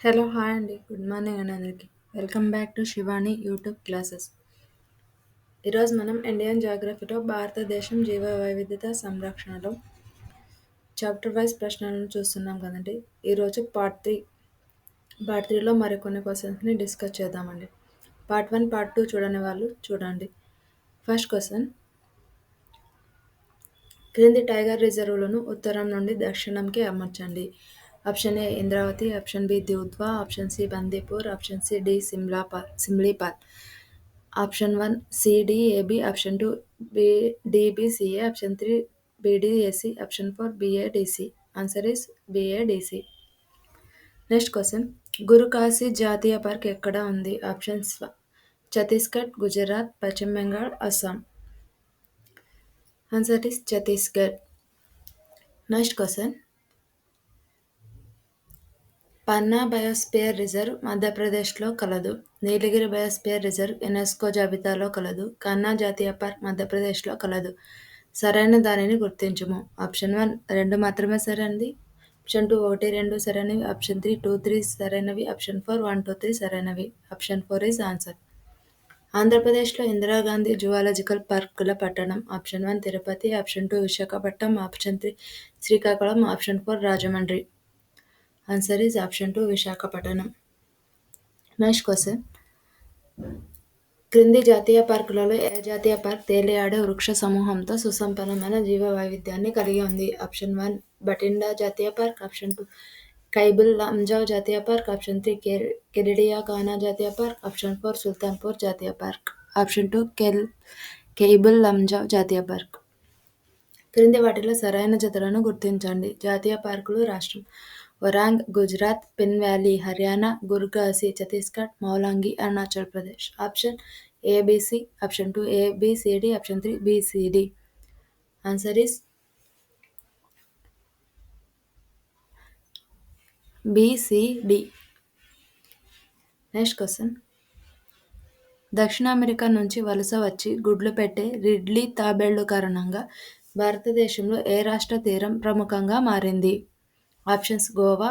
Hello hi అండి good morning అండి అందరికి welcome back to Shivani YouTube classes. ఈరోజు మనం ఇండియన్ జాగ్రఫీలో భారతదేశం జీవ వైవిధ్యత సంరక్షణలో చాప్టర్ వైజ్ ప్రశ్నలను చూస్తున్నాం కదండి. ఈరోజు పార్ట్ త్రీలో మరికొన్ని క్వశ్చన్స్ని డిస్కస్ చేద్దామండి. పార్ట్ 1 పార్ట్ 2 చూడని వాళ్ళు చూడండి. ఫస్ట్ క్వశ్చన్, క్రింది టైగర్ రిజర్వులను ఉత్తరం నుండి దక్షిణంకి అమర్చండి. Option A Indravati, option B Dudhwa, option C Bandipur, option C D Simlipal. Option 1 C D A B, option 2 D B C A, option 3 B D A C, option 4 B A D C. Answer is B A D C. Next question, Gurukashi జాతీయ పార్క్ ఎక్కడ ఉంది? ఆప్షన్స్ ఛత్తీస్గఢ్, గుజరాత్, పశ్చిమ Bengal, Assam. Answer is Chhattisgarh. Next question, Panna biosphere reserve మధ్యప్రదేశ్లో కలదు. నీలగిరి బయోస్పియర్ రిజర్వ్ యునెస్కో జాబితాలో కలదు. కన్నా జాతీయ పార్క్ మధ్యప్రదేశ్లో కలదు. సరైన దానిని గుర్తించుము. ఆప్షన్ 1 2 మాత్రమే సరైనది, ఆప్షన్ 2 1 2 సరైనవి, ఆప్షన్ 3 2 3 సరైనవి, ఆప్షన్ 4 1 2 3 సరైనవి. Option 4 is answer. ఆంధ్రప్రదేశ్లో ఇందిరాగాంధీ జువాలజికల్ పార్క్ గల పట్టణం. Option 1 Tirupati, option 2 Visakhapatnam, option 3 Srikakulam, option 4 Rajahmundry. Answer is option 2 Visakhapatnam. Next question, క్రింది జాతీయ పార్కులలో ఏ జాతీయ పార్క్ తేలియాడే వృక్ష సమూహంతో సుసంపన్నమైన జీవ వైవిధ్యాన్ని కలిగి ఉంది? ఆప్షన్ 1 బటిండా జాతీయ పార్క్, ఆప్షన్ 2 కైబుల్ లంజావ్ జాతీయ పార్క్, ఆప్షన్ 3 కెలిడియా కానా జాతీయ పార్క్, ఆప్షన్ 4 సుల్తాన్పూర్ జాతీయ పార్క్. ఆప్షన్ 2 కైబుల్ లంజావ్ జాతీయ పార్క్. క్రింది వాటిలో సరైన జతలను గుర్తించండి. జాతీయ పార్కులు రాష్ట్రం: Orang Gujarat, Pin valley Haryana, Gurukashi Chhattisgarh, Maulangi Arunachal Pradesh. Option A B C, option 2 A B C D, option 3 B C D. Answer is B C D. Next question, దక్షిణ అమెరికా నుంచి వలస వచ్చి గుడ్లు పెట్టే రిడ్లీ తాబేళ్లు కారణంగా భారతదేశంలో ఏ రాష్ట్ర తీరం ప్రముఖంగా మారింది? Options Goa,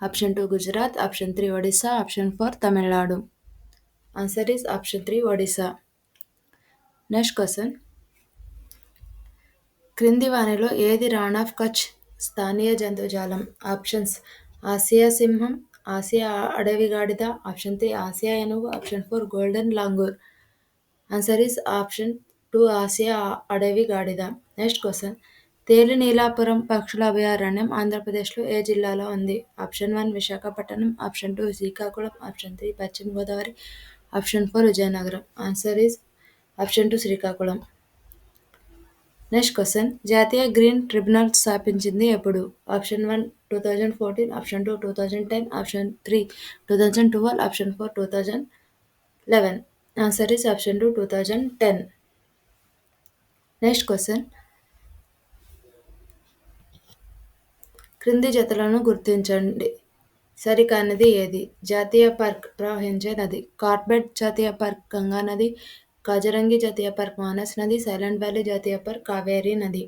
option 2 Gujarat, option 3 Odisha, option 4 Tamil Nadu. Answer is option 3 Odisha. Next question, క్రింది వానిలో ఏది రాన్ ఆఫ్ కచ్ స్థానియ జంతుజాలం? ఆప్షన్స్ ఆసియా సింహం, ఆసియా అడవి గాడిద, ఆప్షన్ 3 ఆసియా ఏనుగు, option 4 golden langur. Answer is option 2 Asia అడవి గాడిద. నెక్స్ట్ క్వశ్చన్, తేలి నీలాపురం పక్షుల అభయారణ్యం ఆంధ్రప్రదేశ్లో ఏ జిల్లాలో ఉంది? Option 1 Visakhapatnam, option 2 Srikakulam, option 3 పశ్చిమ Godavari, option 4 Vizianagaram. Answer is option 2 Srikakulam. Next question, జాతీయ గ్రీన్ ట్రిబ్యునల్ స్థాపించింది ఎప్పుడు? Option 1 2014, option 2 2010, option 3 2012, option 4 2011. Answer is option 2 2010. Next question, క్రింది జతలను గుర్తించండి. సరికానిది ఏది? జాతీయ పార్క్ ప్రవహించే నది: కార్బెట్ జాతీయ పార్క్ గంగా నది, కాజరంగి జాతీయ పార్క్ మానస్ నది, సైలెంట్ వ్యాలీ జాతీయ పార్క్ కావేరీ నది.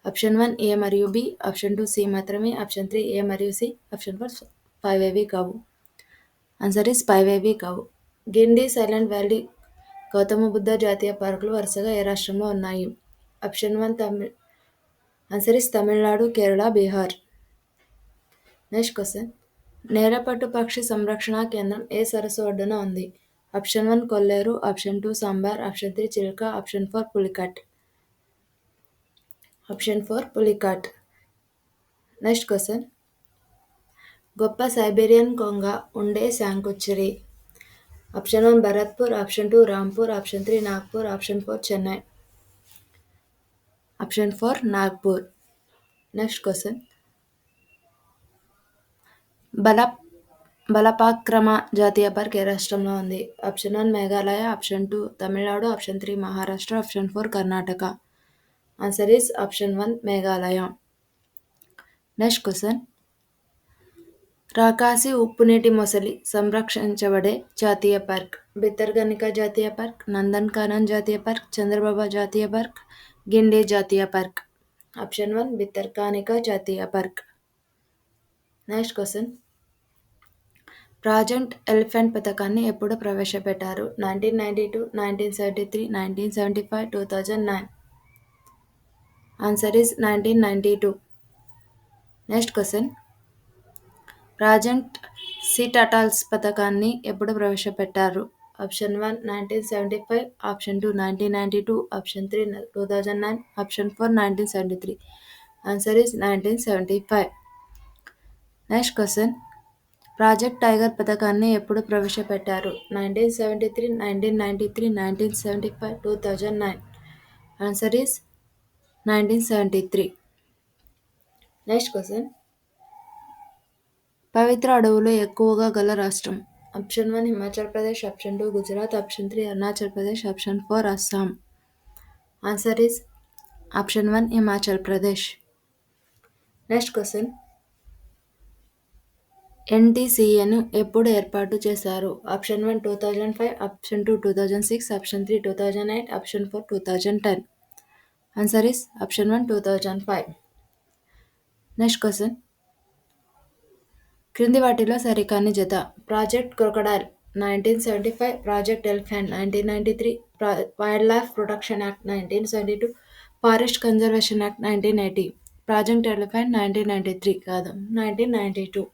ఆప్షన్ 1 ఏ మరియు బి, ఆప్షన్ 2 సి మాత్రమే, ఆప్షన్ 3 ఏ మరియు సి, ఆప్షన్ 4 5 ఏవి కావు. ఆన్సర్ ఈస్ 5 ఏవి కావు. గిండి, సైలెంట్ వ్యాలీ, గౌతమ బుద్ధ జాతీయ పార్కులు వరుసగా ఏ రాష్ట్రంలో ఉన్నాయి? Option 1 answer is Tamil Nadu, Kerala, Bihar. Next question, Nelapattu పక్షి సంరక్షణ కేంద్రం ఏ సరస్సు ఒడ్డున ఉంది? Option 1 Kolleru, option 2 Sambhar, option 3 Chilika, option 4 Pulicat. Option 4 Pulicat. Next question, గొప్ప సైబీరియన్ కొంగ ఉండే sanctuary. Option 1 Bharatpur, option 2 Rampur, option 3 Nagpur, option 4 Chennai. Option 4 Nagpur. Next question, Balphakram జాతీయ పార్క్ ఏ రాష్ట్రంలో ఉంది? Option 1 Meghalaya, option 2 Tamil Nadu, option 3 Maharashtra, option 4 Karnataka. Answer is option 1 Meghalaya. Next question, రాకాసి ఉప్పునీటి మొసలి సంరక్షించబడే జాతీయ పార్క్: భితర్కనికా జాతీయ పార్క్, నందన్ కానన్ జాతీయ పార్క్, చంద్రబాబా జాతీయ పార్క్, గిండి జాతీయ పార్క్. ఆప్షన్ 1 భితర్కనికా జాతీయ park. Next question, project elephant పథకాన్ని ఎప్పుడు ప్రవేశపెట్టారు? 1992, 1973, 1975, 2009. Answer is 1992. Next question. Project sea turtles పథకాన్ని ఎప్పుడు ప్రవేశపెట్టారు? Option 1 1975, option 2 1992, option 3 2009, option 4 1973. Answer is 1975. Next question. Project tiger పథకాన్ని ఎప్పుడు ప్రవేశపెట్టారు? 1973, 1993, 1975, 2009. Answer is 1973. Next question. పవిత్ర అడవులు ఎక్కువగా గల రాష్ట్రం? Option 1 Himachal Pradesh, option 2 Gujarat, option 3 Arunachal Pradesh, option 4 Assam. Answer is option 1 Himachal Pradesh. Next question. ఎన్టీసీఏను ఎప్పుడు ఏర్పాటు చేశారు? Option 1 2005, option 2 2006, option 3 2008, option 4 2010. Answer is option 1 2005. Next question. క్రింది వాటిలో సరికాని జత. Project crocodile 1975, project elephant 1993, wild life protection act 1972, forest conservation act 1980. Project elephant 1993 కాదు, 1992.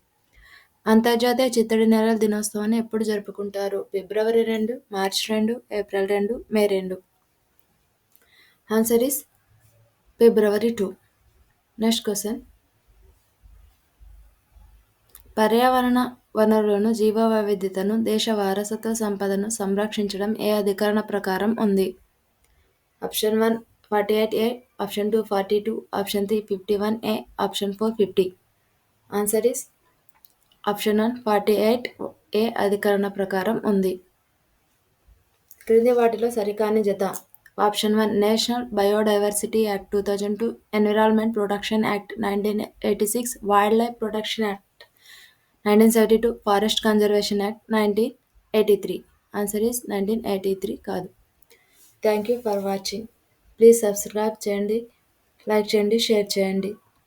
అంతర్జాతీయ చిత్తడి నేలల దినోత్సవాన్ని ఎప్పుడు జరుపుకుంటారు? ఫిబ్రవరి 2, మార్చి 2, April 2, May 2. Answer is February 2. Next question. పర్యావరణ వనరులను, జీవ వైవిధ్యతను, దేశ వారసత్వ సంపదను సంరక్షించడం ఏ అధికరణ ప్రకారం ఉంది? Option 1 48A, option 2 42, option 3 51A, option 4 50. Answer is option 1 48A అధికరణ ప్రకారం ఉంది. క్రింది వాటిలో సరికాని జత. Option 1 national biodiversity act 2002, environment protection act 1986, wild life protection act 1972, forest conservation act 1983. Answer is 1983 కాదు. Thank you for watching. Please subscribe చేయండి, like చేయండి, షేర్ చేయండి.